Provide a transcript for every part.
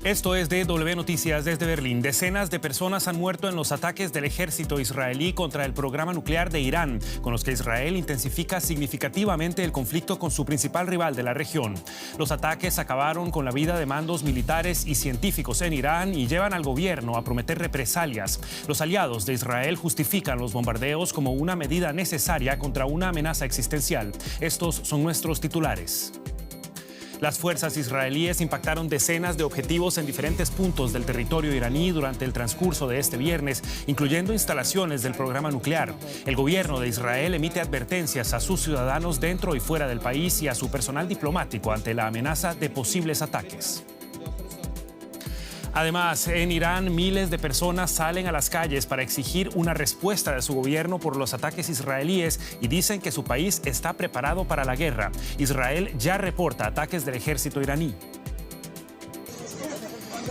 Esto es DW Noticias desde Berlín. Decenas de personas han muerto en los ataques del ejército israelí contra el programa nuclear de Irán, con los que Israel intensifica significativamente el conflicto con su principal rival de la región. Los ataques acabaron con la vida de mandos militares y científicos en Irán y llevan al gobierno a prometer represalias. Los aliados de Israel justifican los bombardeos como una medida necesaria contra una amenaza existencial. Estos son nuestros titulares. Las fuerzas israelíes impactaron decenas de objetivos en diferentes puntos del territorio iraní durante el transcurso de este viernes, incluyendo instalaciones del programa nuclear. El gobierno de Israel emite advertencias a sus ciudadanos dentro y fuera del país y a su personal diplomático ante la amenaza de posibles ataques. Además, en Irán, miles de personas salen a las calles para exigir una respuesta de su gobierno por los ataques israelíes y dicen que su país está preparado para la guerra. Israel ya reporta ataques del ejército iraní.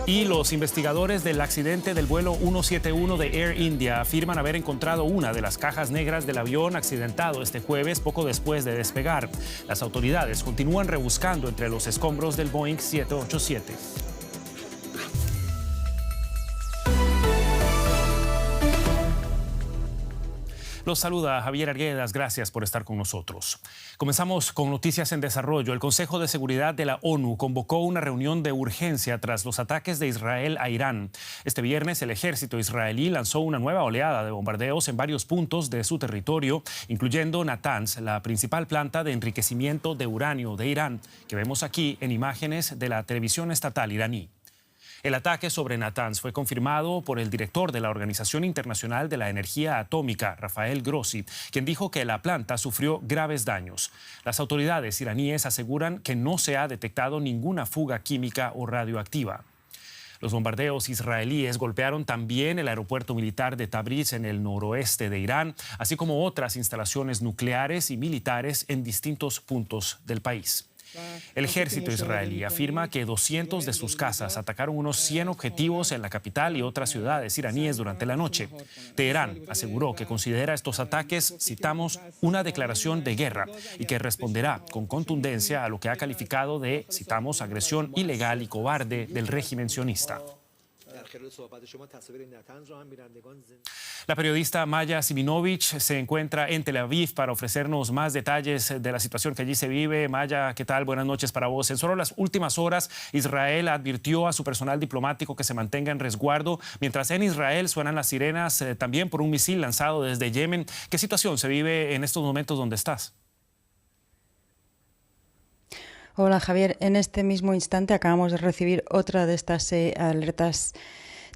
Y los investigadores del accidente del vuelo 171 de Air India afirman haber encontrado una de las cajas negras del avión accidentado este jueves poco después de despegar. Las autoridades continúan rebuscando entre los escombros del Boeing 787. Los saluda Javier Arguedas, gracias por estar con nosotros. Comenzamos con noticias en desarrollo. El Consejo de Seguridad de la ONU convocó una reunión de urgencia tras los ataques de Israel a Irán. Este viernes el ejército israelí lanzó una nueva oleada de bombardeos en varios puntos de su territorio, incluyendo Natanz, la principal planta de enriquecimiento de uranio de Irán, que vemos aquí en imágenes de la televisión estatal iraní. El ataque sobre Natanz fue confirmado por el director de la Organización Internacional de la Energía Atómica, Rafael Grossi, quien dijo que la planta sufrió graves daños. Las autoridades iraníes aseguran que no se ha detectado ninguna fuga química o radioactiva. Los bombardeos israelíes golpearon también el aeropuerto militar de Tabriz en el noroeste de Irán, así como otras instalaciones nucleares y militares en distintos puntos del país. El ejército israelí afirma que 200 de sus cazas atacaron unos 100 objetivos en la capital y otras ciudades iraníes durante la noche. Teherán aseguró que considera estos ataques, citamos, una declaración de guerra y que responderá con contundencia a lo que ha calificado de, citamos, agresión ilegal y cobarde del régimen sionista. La periodista Maya Siminovich se encuentra en Tel Aviv para ofrecernos más detalles de la situación que allí se vive. Maya, ¿qué tal? Buenas noches para vos. En solo las últimas horas, Israel advirtió a su personal diplomático que se mantenga en resguardo, mientras en Israel suenan las sirenas también por un misil lanzado desde Yemen. ¿Qué situación se vive en estos momentos donde estás? Hola Javier, en este mismo instante acabamos de recibir otra de estas alertas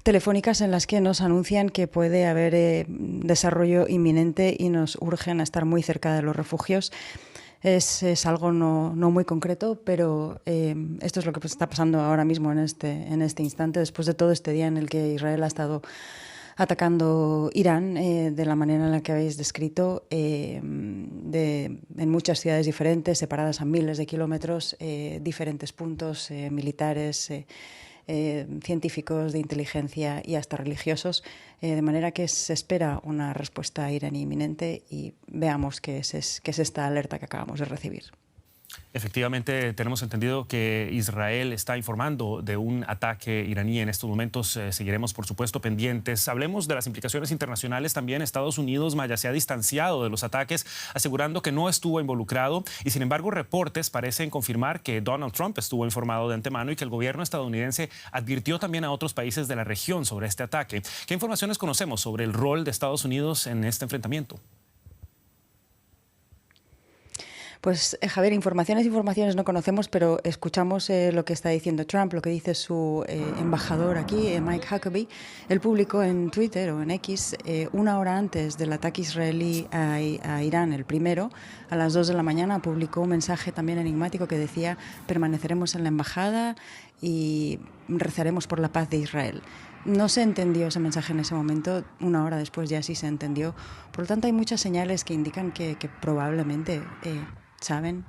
telefónicas en las que nos anuncian que puede haber desarrollo inminente y nos urgen a estar muy cerca de los refugios. Es algo no muy concreto, pero esto es lo que está pasando ahora mismo en este instante, después de todo este día en el que Israel ha estado atacando Irán de la manera en la que habéis descrito, en muchas ciudades diferentes, separadas a miles de kilómetros, diferentes puntos militares, científicos, de inteligencia y hasta religiosos, de manera que se espera una respuesta iraní inminente y veamos qué es esta alerta que acabamos de recibir. Efectivamente, tenemos entendido que Israel está informando de un ataque iraní en estos momentos. Seguiremos, por supuesto, pendientes. Hablemos de las implicaciones internacionales también. Estados Unidos, Maya, se ha distanciado de los ataques, asegurando que no estuvo involucrado. Y, sin embargo, reportes parecen confirmar que Donald Trump estuvo informado de antemano y que el gobierno estadounidense advirtió también a otros países de la región sobre este ataque. ¿Qué informaciones conocemos sobre el rol de Estados Unidos en este enfrentamiento? Pues Javier, informaciones no conocemos, pero escuchamos lo que está diciendo Trump, lo que dice su embajador aquí, Mike Huckabee. Él publicó en Twitter o en X, una hora antes del ataque israelí a Irán, el primero, a las 2 de la mañana, publicó un mensaje también enigmático que decía: permaneceremos en la embajada y rezaremos por la paz de Israel. No se entendió ese mensaje en ese momento, una hora después ya sí se entendió. Por lo tanto, hay muchas señales que indican que probablemente saben,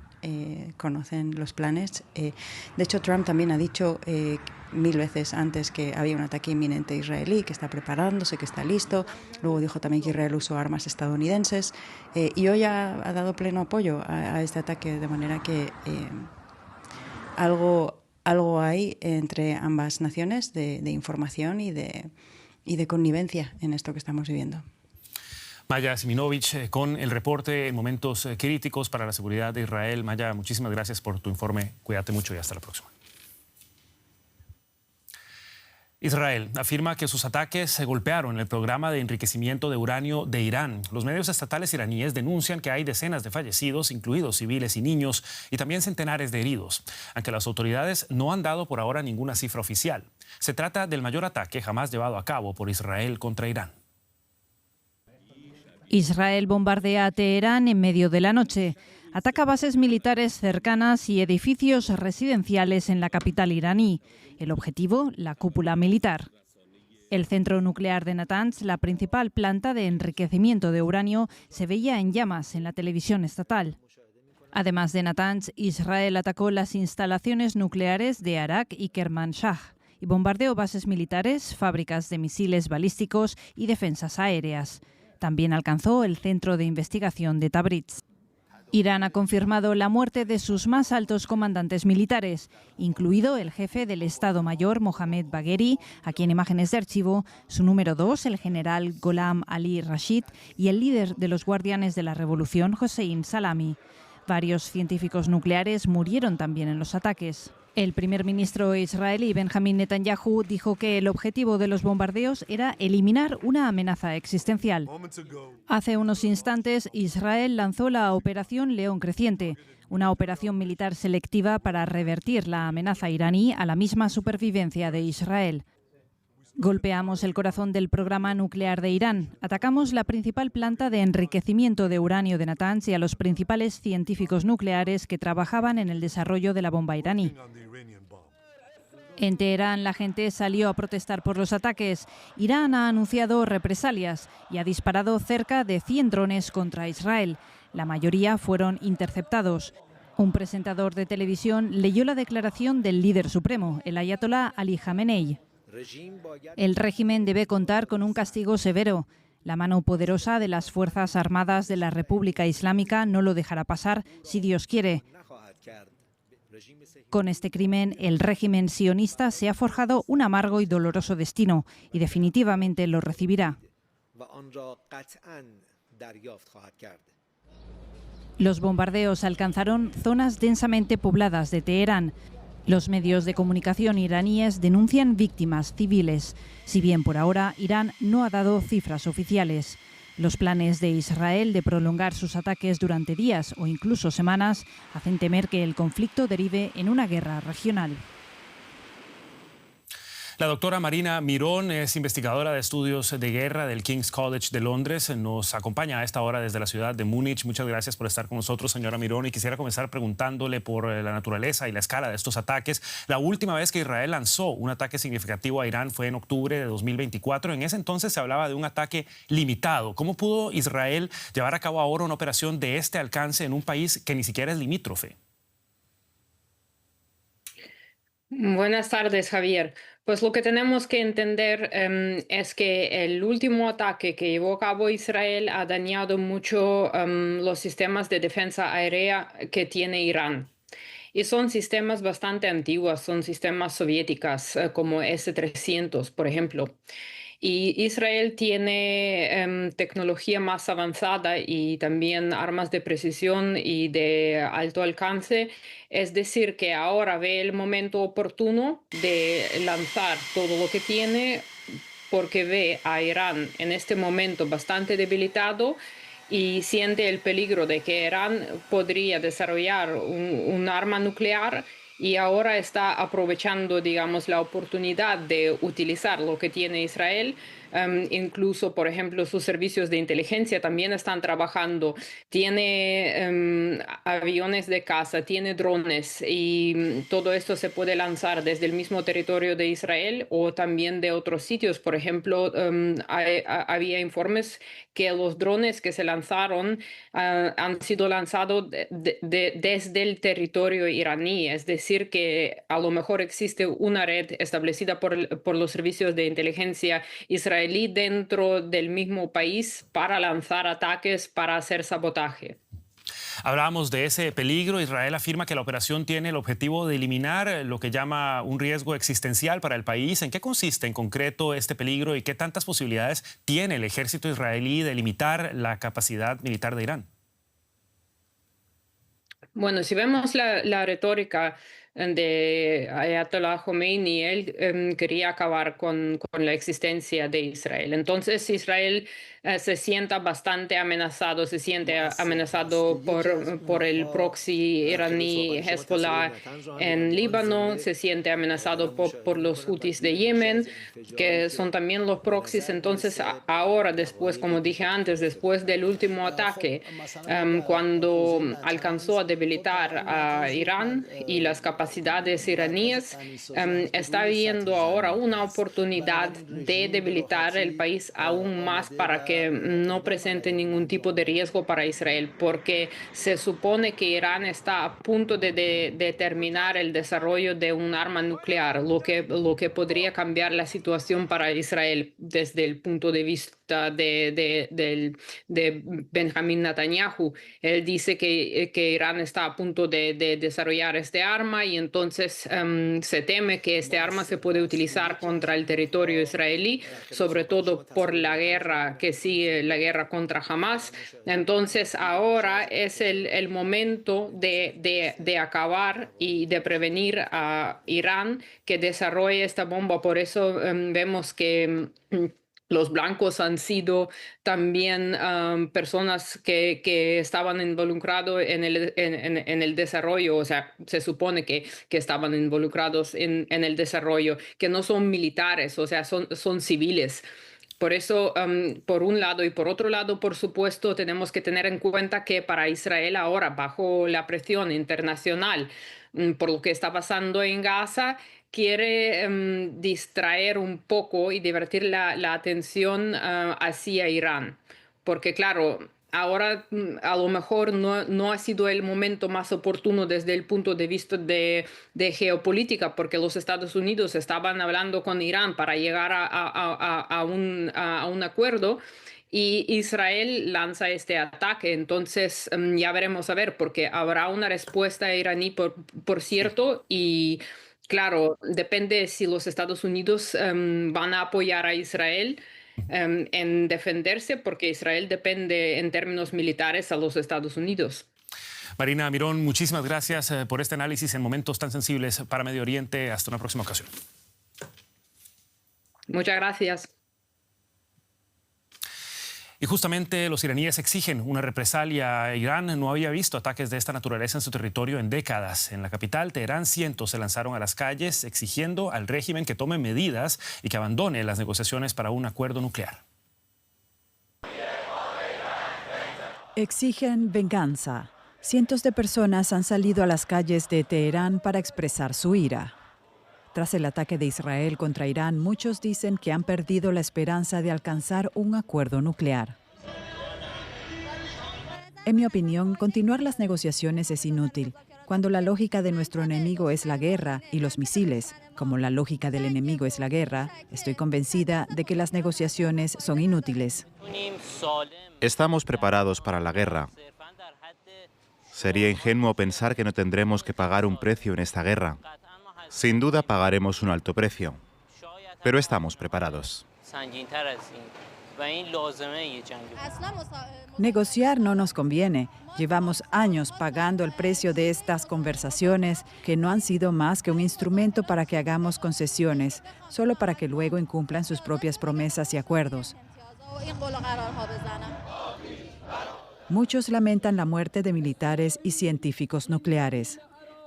conocen los planes. De hecho, Trump también ha dicho 1000 veces antes que había un ataque inminente israelí, que está preparándose, que está listo. Luego dijo también que Israel usó armas estadounidenses y hoy ha dado pleno apoyo a este ataque, de manera que algo algo hay entre ambas naciones de información y de connivencia en esto que estamos viviendo. Maya Siminovich, con el reporte en momentos críticos para la seguridad de Israel. Maya, muchísimas gracias por tu informe. Cuídate mucho y hasta la próxima. Israel afirma que sus ataques se golpearon el programa de enriquecimiento de uranio de Irán. Los medios estatales iraníes denuncian que hay decenas de fallecidos, incluidos civiles y niños, y también centenares de heridos, aunque las autoridades no han dado por ahora ninguna cifra oficial. Se trata del mayor ataque jamás llevado a cabo por Israel contra Irán. Israel bombardea a Teherán en medio de la noche. Ataca bases militares cercanas y edificios residenciales en la capital iraní. El objetivo, la cúpula militar. El centro nuclear de Natanz, la principal planta de enriquecimiento de uranio, se veía en llamas en la televisión estatal. Además de Natanz, Israel atacó las instalaciones nucleares de Arak y Kermanshah y bombardeó bases militares, fábricas de misiles balísticos y defensas aéreas. También alcanzó el centro de investigación de Tabriz. Irán ha confirmado la muerte de sus más altos comandantes militares, incluido el jefe del Estado Mayor, Mohammad Bagheri, aquí en imágenes de archivo, su número 2, el general Gholam Ali Rashid, y el líder de los guardianes de la revolución, Hossein Salami. Varios científicos nucleares murieron también en los ataques. El primer ministro israelí Benjamin Netanyahu dijo que el objetivo de los bombardeos era eliminar una amenaza existencial. Hace unos instantes, Israel lanzó la Operación León Creciente, una operación militar selectiva para revertir la amenaza iraní a la misma supervivencia de Israel. Golpeamos el corazón del programa nuclear de Irán. Atacamos la principal planta de enriquecimiento de uranio de Natanz y a los principales científicos nucleares que trabajaban en el desarrollo de la bomba iraní. En Teherán, la gente salió a protestar por los ataques. Irán ha anunciado represalias y ha disparado cerca de 100 drones contra Israel. La mayoría fueron interceptados. Un presentador de televisión leyó la declaración del líder supremo, el ayatolá Ali Khamenei. El régimen debe contar con un castigo severo. La mano poderosa de las Fuerzas Armadas de la República Islámica no lo dejará pasar si Dios quiere. Con este crimen, el régimen sionista se ha forjado un amargo y doloroso destino y definitivamente lo recibirá. Los bombardeos alcanzaron zonas densamente pobladas de Teherán. Los medios de comunicación iraníes denuncian víctimas civiles, si bien por ahora Irán no ha dado cifras oficiales. Los planes de Israel de prolongar sus ataques durante días o incluso semanas hacen temer que el conflicto derive en una guerra regional. La doctora Marina Mirón es investigadora de estudios de guerra del King's College de Londres. Nos acompaña a esta hora desde la ciudad de Múnich. Muchas gracias por estar con nosotros, señora Mirón. Y quisiera comenzar preguntándole por la naturaleza y la escala de estos ataques. La última vez que Israel lanzó un ataque significativo a Irán fue en octubre de 2024. En ese entonces se hablaba de un ataque limitado. ¿Cómo pudo Israel llevar a cabo ahora una operación de este alcance en un país que ni siquiera es limítrofe? Buenas tardes, Javier. Pues lo que tenemos que entender es que el último ataque que llevó a cabo Israel ha dañado mucho los sistemas de defensa aérea que tiene Irán. Y son sistemas bastante antiguos, son sistemas soviéticos como S-300, por ejemplo. Y Israel tiene tecnología más avanzada y también armas de precisión y de alto alcance. Es decir, que ahora ve el momento oportuno de lanzar todo lo que tiene porque ve a Irán en este momento bastante debilitado y siente el peligro de que Irán podría desarrollar un arma nuclear. Y ahora está aprovechando, digamos, la oportunidad de utilizar lo que tiene Israel. Incluso, por ejemplo, sus servicios de inteligencia también están trabajando. Tiene aviones de caza, tiene drones y todo esto se puede lanzar desde el mismo territorio de Israel o también de otros sitios. Por ejemplo, había informes que los drones que se lanzaron han sido lanzados desde el territorio iraní, es decir, que a lo mejor existe una red establecida por los servicios de inteligencia israelí dentro del mismo país para lanzar ataques, para hacer sabotaje. Hablábamos de ese peligro. Israel afirma que la operación tiene el objetivo de eliminar lo que llama un riesgo existencial para el país. ¿En qué consiste en concreto este peligro y qué tantas posibilidades tiene el ejército israelí de limitar la capacidad militar de Irán? Bueno, si vemos la retórica de Ayatollah Khomeini, él quería acabar con la existencia de Israel. Entonces Israel se sienta bastante amenazado, se siente amenazado por el proxy iraní Hezbollah en Líbano, se siente amenazado por los Houthis de Yemen, que son también los proxies. Entonces ahora, después, como dije antes, después del último ataque, cuando alcanzó a debilitar a Irán y las capacidades iraníes, está viendo ahora una oportunidad de debilitar el país aún más para que no presente ningún tipo de riesgo para Israel, porque se supone que Irán está a punto de terminar el desarrollo de un arma nuclear, lo que podría cambiar la situación para Israel desde el punto de vista de Benjamín Netanyahu. Él dice que Irán está a punto de desarrollar este arma y entonces se teme que este arma se puede utilizar contra el territorio israelí, sobre todo por la guerra que sigue, la guerra contra Hamas. Entonces ahora es el momento de acabar y de prevenir a Irán que desarrolle esta bomba. Por eso vemos que los blancos han sido también personas que estaban involucrados en el desarrollo, o sea, se supone que estaban involucrados en el desarrollo, que no son militares, o sea, son civiles. Por eso, por un lado y por otro lado, por supuesto, tenemos que tener en cuenta que para Israel ahora, bajo la presión internacional, por lo que está pasando en Gaza, quiere distraer un poco y divertir la atención hacia Irán. Porque claro, ahora a lo mejor no ha sido el momento más oportuno desde el punto de vista de geopolítica, porque los Estados Unidos estaban hablando con Irán para llegar a un acuerdo. Y Israel lanza este ataque, entonces ya veremos a ver, porque habrá una respuesta iraní, por cierto, y claro, depende si los Estados Unidos van a apoyar a Israel en defenderse, porque Israel depende en términos militares a los Estados Unidos. Marina Mirón, muchísimas gracias por este análisis en momentos tan sensibles para Medio Oriente. Hasta una próxima ocasión. Muchas gracias. Y justamente los iraníes exigen una represalia. Irán no había visto ataques de esta naturaleza en su territorio en décadas. En la capital, Teherán, cientos se lanzaron a las calles exigiendo al régimen que tome medidas y que abandone las negociaciones para un acuerdo nuclear. Exigen venganza. Cientos de personas han salido a las calles de Teherán para expresar su ira. Tras el ataque de Israel contra Irán, muchos dicen que han perdido la esperanza de alcanzar un acuerdo nuclear. En mi opinión, continuar las negociaciones es inútil. Cuando la lógica de nuestro enemigo es la guerra y los misiles, como la lógica del enemigo es la guerra, estoy convencida de que las negociaciones son inútiles. Estamos preparados para la guerra. Sería ingenuo pensar que no tendremos que pagar un precio en esta guerra. Sin duda pagaremos un alto precio, pero estamos preparados. Negociar no nos conviene. Llevamos años pagando el precio de estas conversaciones que no han sido más que un instrumento para que hagamos concesiones, solo para que luego incumplan sus propias promesas y acuerdos. Muchos lamentan la muerte de militares y científicos nucleares.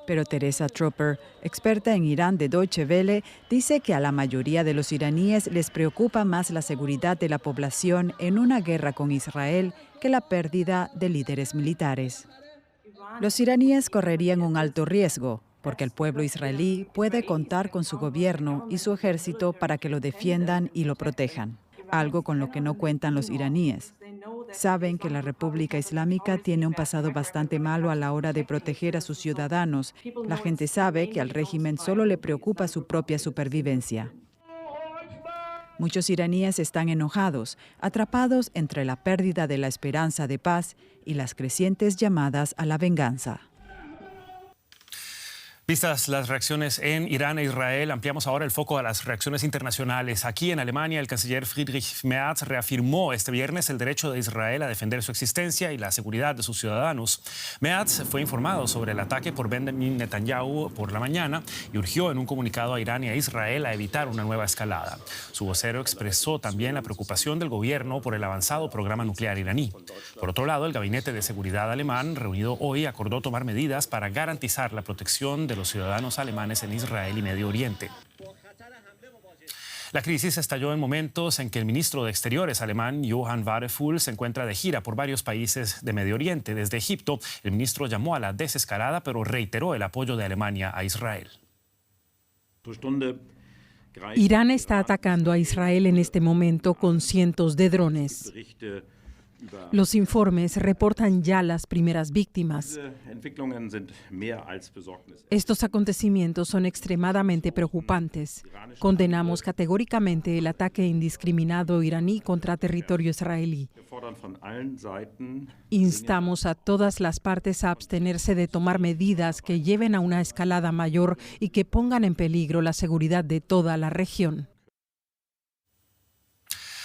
Pero Teresa Tropper, experta en Irán de Deutsche Welle, dice que a la mayoría de los iraníes les preocupa más la seguridad de la población en una guerra con Israel que la pérdida de líderes militares. Los iraníes correrían un alto riesgo, porque el pueblo israelí puede contar con su gobierno y su ejército para que lo defiendan y lo protejan, algo con lo que no cuentan los iraníes. Saben que la República Islámica tiene un pasado bastante malo a la hora de proteger a sus ciudadanos. La gente sabe que al régimen solo le preocupa su propia supervivencia. Muchos iraníes están enojados, atrapados entre la pérdida de la esperanza de paz y las crecientes llamadas a la venganza. Vistas las reacciones en Irán e Israel, ampliamos ahora el foco a las reacciones internacionales. Aquí en Alemania, el canciller Friedrich Merz reafirmó este viernes el derecho de Israel a defender su existencia y la seguridad de sus ciudadanos. Merz fue informado sobre el ataque por Benjamin Netanyahu por la mañana y urgió en un comunicado a Irán y a Israel a evitar una nueva escalada. Su vocero expresó también la preocupación del gobierno por el avanzado programa nuclear iraní. Por otro lado, el Gabinete de Seguridad alemán, reunido hoy, acordó tomar medidas para garantizar la protección de los ciudadanos alemanes en Israel y Medio Oriente. La crisis estalló en momentos en que el ministro de Exteriores alemán, Johann Wadephul, se encuentra de gira por varios países de Medio Oriente. Desde Egipto, el ministro llamó a la desescalada, pero reiteró el apoyo de Alemania a Israel. Irán está atacando a Israel en este momento con cientos de drones. Los informes reportan ya las primeras víctimas. Estos acontecimientos son extremadamente preocupantes. Condenamos categóricamente el ataque indiscriminado iraní contra territorio israelí. Instamos a todas las partes a abstenerse de tomar medidas que lleven a una escalada mayor y que pongan en peligro la seguridad de toda la región.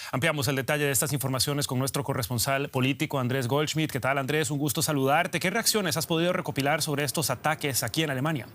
Ampliamos el detalle de estas informaciones con nuestro corresponsal político Andrés Goldschmidt. ¿Qué tal, Andrés? Un gusto saludarte. ¿Qué reacciones has podido recopilar sobre estos ataques aquí en Alemania?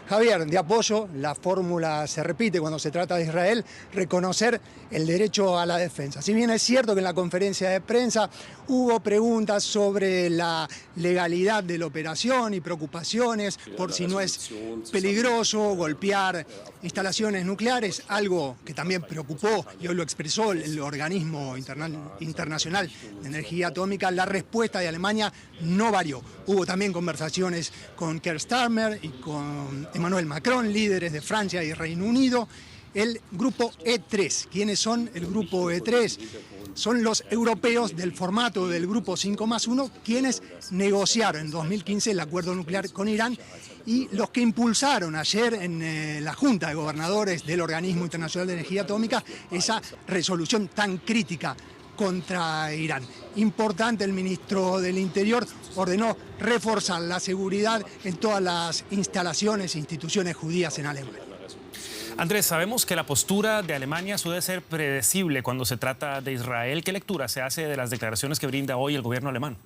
Javier, de apoyo, la fórmula se repite cuando se trata de Israel, reconocer el derecho a la defensa. Si bien es cierto que en la conferencia de prensa hubo preguntas sobre la legalidad de la operación y preocupaciones por si no es peligroso golpear instalaciones nucleares, algo que también preocupó y hoy lo expresó el organismo internacional de energía atómica, la respuesta de Alemania no varió. Hubo también conversaciones con Keir Starmer y con Emmanuel Macron, líderes de Francia y Reino Unido. El grupo E3. ¿Quiénes son el grupo E3? Son los europeos del formato del grupo 5+1, quienes negociaron en 2015 el acuerdo nuclear con Irán y los que impulsaron ayer en la Junta de Gobernadores del Organismo Internacional de Energía Atómica esa resolución tan crítica contra Irán. Importante, el ministro del Interior ordenó reforzar la seguridad en todas las instalaciones e instituciones judías en Alemania. Andrés, sabemos que la postura de Alemania suele ser predecible cuando se trata de Israel. ¿Qué lectura se hace de las declaraciones que brinda hoy el gobierno alemán?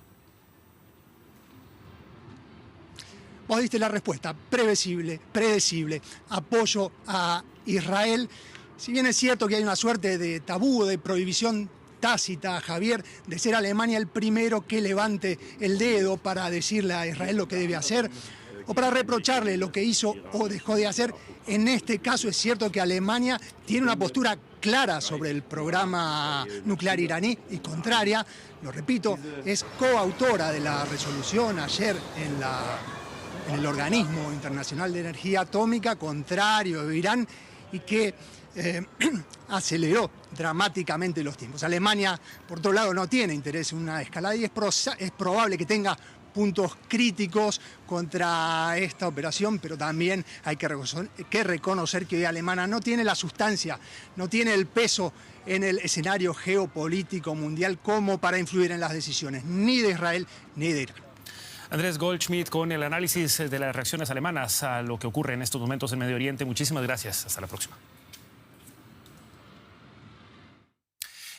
Vos diste la respuesta, predecible, apoyo a Israel. Si bien es cierto que hay una suerte de tabú, de prohibición tácita, Javier, de ser Alemania el primero que levante el dedo para decirle a Israel lo que debe hacer o para reprocharle lo que hizo o dejó de hacer. En este caso es cierto que Alemania tiene una postura clara sobre el programa nuclear iraní y contraria, lo repito, es coautora de la resolución ayer en el Organismo Internacional de Energía Atómica, contrario a Irán, y que aceleró dramáticamente los tiempos. Alemania, por otro lado, no tiene interés en una escalada y es probable que tenga puntos críticos contra esta operación, pero también hay que reconocer que hoy Alemania no tiene la sustancia, no tiene el peso en el escenario geopolítico mundial como para influir en las decisiones ni de Israel ni de Irán. Andrés Goldschmidt con el análisis de las reacciones alemanas a lo que ocurre en estos momentos en Medio Oriente. Muchísimas gracias. Hasta la próxima.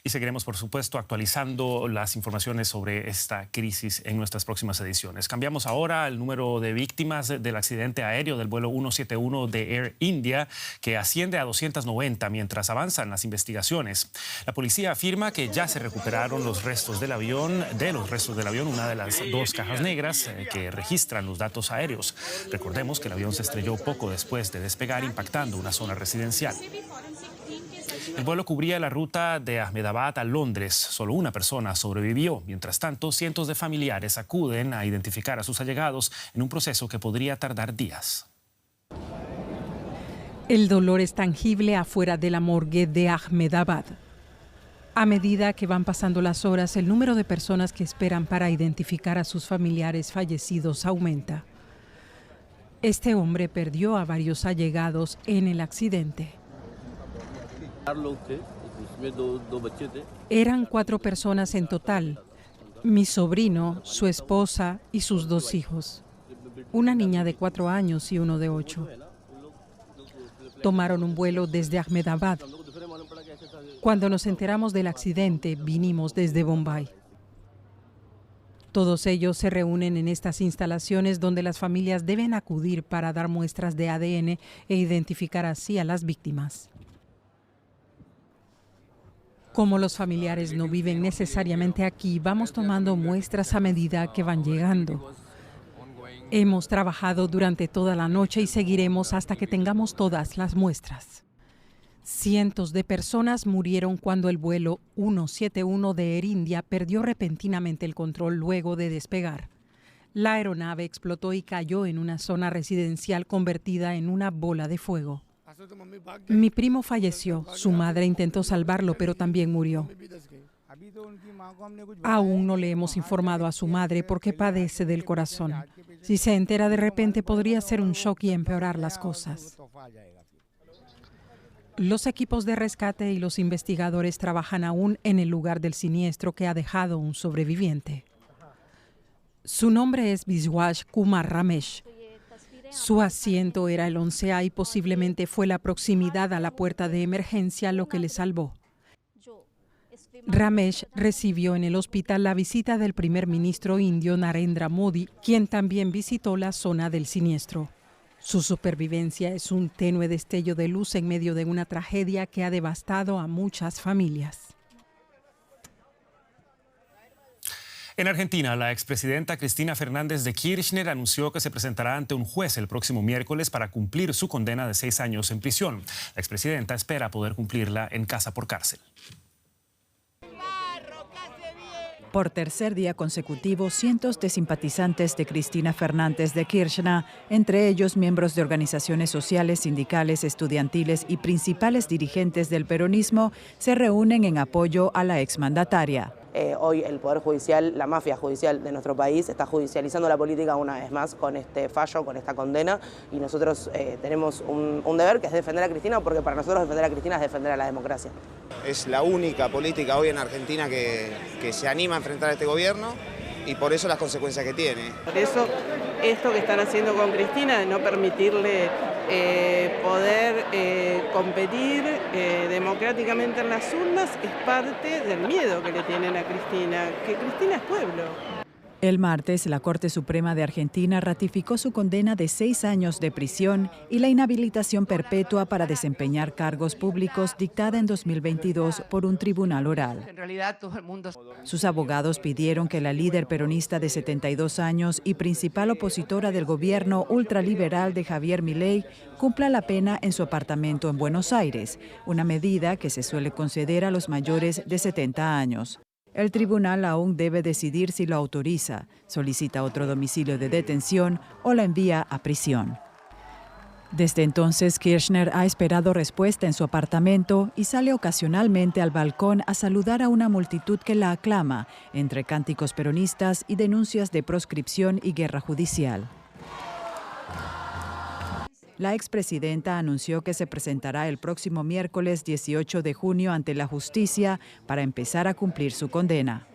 Y seguiremos, por supuesto, actualizando las informaciones sobre esta crisis en nuestras próximas ediciones. Cambiamos ahora al número de víctimas del accidente aéreo del vuelo 171 de Air India, que asciende a 290 mientras avanzan las investigaciones. La policía afirma que ya se recuperaron los restos del avión, una de las dos cajas negras que registran los datos aéreos. Recordemos que el avión se estrelló poco después de despegar, impactando una zona residencial. El vuelo cubría la ruta de Ahmedabad a Londres. Solo una persona sobrevivió. Mientras tanto, cientos de familiares acuden a identificar a sus allegados en un proceso que podría tardar días. El dolor es tangible afuera de la morgue de Ahmedabad. A medida que van pasando las horas, el número de personas que esperan para identificar a sus familiares fallecidos aumenta. Este hombre perdió a varios allegados en el accidente. Eran 4 personas en total: mi sobrino, su esposa y sus 2 hijos. Una niña de 4 años y uno de 8. Tomaron un vuelo desde Ahmedabad. Cuando nos enteramos del accidente, vinimos desde Bombay. Todos ellos se reúnen en estas instalaciones donde las familias deben acudir para dar muestras de ADN e identificar así a las víctimas. Como los familiares no viven necesariamente aquí, vamos tomando muestras a medida que van llegando. Hemos trabajado durante toda la noche y seguiremos hasta que tengamos todas las muestras. Cientos de personas murieron cuando el vuelo 171 de Air India perdió repentinamente el control luego de despegar. La aeronave explotó y cayó en una zona residencial convertida en una bola de fuego. Mi primo falleció, su madre intentó salvarlo, pero también murió. Aún no le hemos informado a su madre porque padece del corazón. Si se entera de repente podría ser un shock y empeorar las cosas. Los equipos de rescate y los investigadores trabajan aún en el lugar del siniestro que ha dejado un sobreviviente. Su nombre es Biswash Kumar Ramesh. Su asiento era el 11A y posiblemente fue la proximidad a la puerta de emergencia lo que le salvó. Ramesh recibió en el hospital la visita del primer ministro indio Narendra Modi, quien también visitó la zona del siniestro. Su supervivencia es un tenue destello de luz en medio de una tragedia que ha devastado a muchas familias. En Argentina, la expresidenta Cristina Fernández de Kirchner anunció que se presentará ante un juez el próximo miércoles para cumplir su condena de 6 años en prisión. La expresidenta espera poder cumplirla en casa por cárcel. Por tercer día consecutivo, cientos de simpatizantes de Cristina Fernández de Kirchner, entre ellos miembros de organizaciones sociales, sindicales, estudiantiles y principales dirigentes del peronismo, se reúnen en apoyo a la exmandataria. Hoy el Poder Judicial, la mafia judicial de nuestro país, está judicializando la política una vez más con este fallo, con esta condena, y nosotros tenemos un deber que es defender a Cristina, porque para nosotros defender a Cristina es defender a la democracia. Es la única política hoy en Argentina que se anima a enfrentar a este gobierno y por eso las consecuencias que tiene. Por eso esto que están haciendo con Cristina, de no permitirle poder competir democráticamente en las urnas, es parte del miedo que le tienen a Cristina, que Cristina es pueblo. El martes, la Corte Suprema de Argentina ratificó su condena de 6 años de prisión y la inhabilitación perpetua para desempeñar cargos públicos dictada en 2022 por un tribunal oral. En realidad, todo el mundo... Sus abogados pidieron que la líder peronista de 72 años y principal opositora del gobierno ultraliberal de Javier Milei cumpla la pena en su apartamento en Buenos Aires, una medida que se suele conceder a los mayores de 70 años. El tribunal aún debe decidir si lo autoriza, solicita otro domicilio de detención o la envía a prisión. Desde entonces, Kirchner ha esperado respuesta en su apartamento y sale ocasionalmente al balcón a saludar a una multitud que la aclama, entre cánticos peronistas y denuncias de proscripción y guerra judicial. La expresidenta anunció que se presentará el próximo miércoles 18 de junio ante la justicia para empezar a cumplir su condena.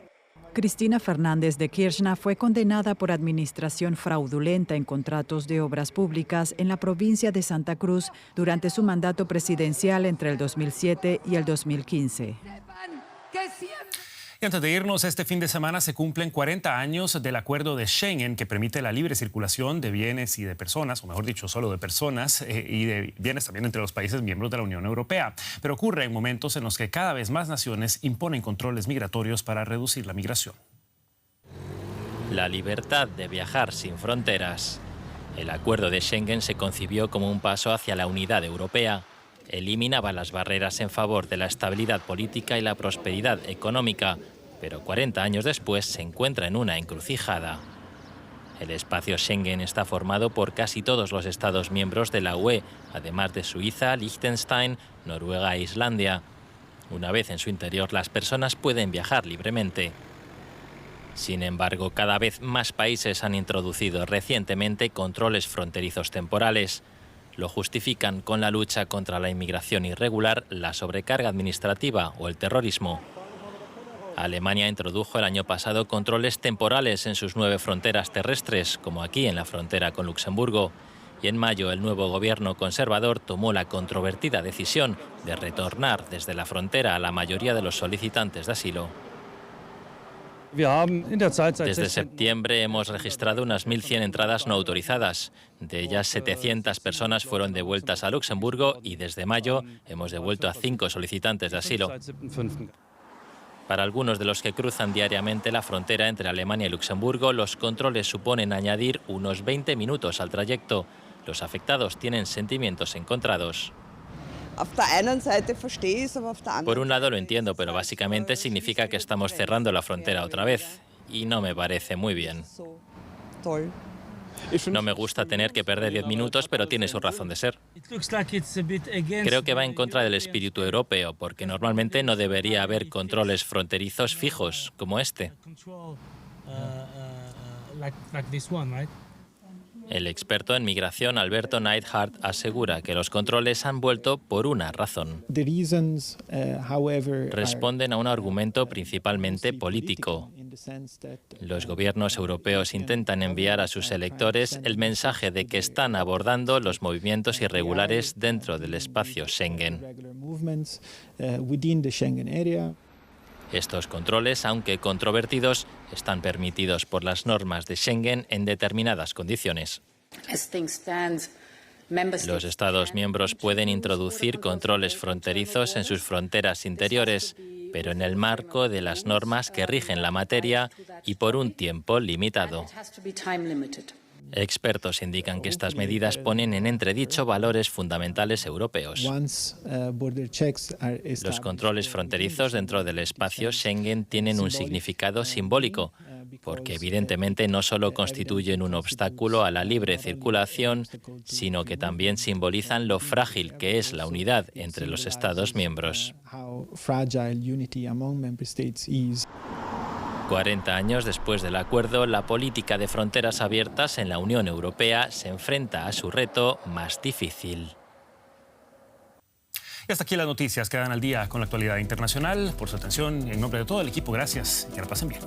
Cristina Fernández de Kirchner fue condenada por administración fraudulenta en contratos de obras públicas en la provincia de Santa Cruz durante su mandato presidencial entre el 2007 y el 2015. Y antes de irnos, este fin de semana se cumplen 40 años del acuerdo de Schengen que permite la libre circulación de bienes y de personas, o mejor dicho, solo de personas y de bienes también entre los países miembros de la Unión Europea. Pero ocurre en momentos en los que cada vez más naciones imponen controles migratorios para reducir la migración. La libertad de viajar sin fronteras. El acuerdo de Schengen se concibió como un paso hacia la unidad europea. Eliminaba las barreras en favor de la estabilidad política y la prosperidad económica, pero 40 años después se encuentra en una encrucijada. El espacio Schengen está formado por casi todos los Estados miembros de la UE, además de Suiza, Liechtenstein, Noruega e Islandia. Una vez en su interior, las personas pueden viajar libremente. Sin embargo, cada vez más países han introducido recientemente controles fronterizos temporales. Lo justifican con la lucha contra la inmigración irregular, la sobrecarga administrativa o el terrorismo. Alemania introdujo el año pasado controles temporales en sus 9 fronteras terrestres, como aquí en la frontera con Luxemburgo. Y en mayo el nuevo gobierno conservador tomó la controvertida decisión de retornar desde la frontera a la mayoría de los solicitantes de asilo. Desde septiembre hemos registrado unas 1.100 entradas no autorizadas. De ellas, 700 personas fueron devueltas a Luxemburgo y desde mayo hemos devuelto a 5 solicitantes de asilo. Para algunos de los que cruzan diariamente la frontera entre Alemania y Luxemburgo, los controles suponen añadir unos 20 minutos al trayecto. Los afectados tienen sentimientos encontrados. Por un lado lo entiendo, pero básicamente significa que estamos cerrando la frontera otra vez, y no me parece muy bien. No me gusta tener que perder 10 minutos, pero tiene su razón de ser. Creo que va en contra del espíritu europeo, porque normalmente no debería haber controles fronterizos fijos, como este. El experto en migración Alberto Neidhardt asegura que los controles han vuelto por una razón. Responden a un argumento principalmente político. Los gobiernos europeos intentan enviar a sus electores el mensaje de que están abordando los movimientos irregulares dentro del espacio Schengen. Estos controles, aunque controvertidos, están permitidos por las normas de Schengen en determinadas condiciones. Los Estados miembros pueden introducir controles fronterizos en sus fronteras interiores, pero en el marco de las normas que rigen la materia y por un tiempo limitado. Expertos indican que estas medidas ponen en entredicho valores fundamentales europeos. Los controles fronterizos dentro del espacio Schengen tienen un significado simbólico, porque evidentemente no solo constituyen un obstáculo a la libre circulación, sino que también simbolizan lo frágil que es la unidad entre los Estados miembros. 40 años después del acuerdo, la política de fronteras abiertas en la Unión Europea se enfrenta a su reto más difícil. Y hasta aquí las noticias. Quedan al día con la actualidad internacional. Por su atención y en nombre de todo el equipo, gracias y que la pasen bien.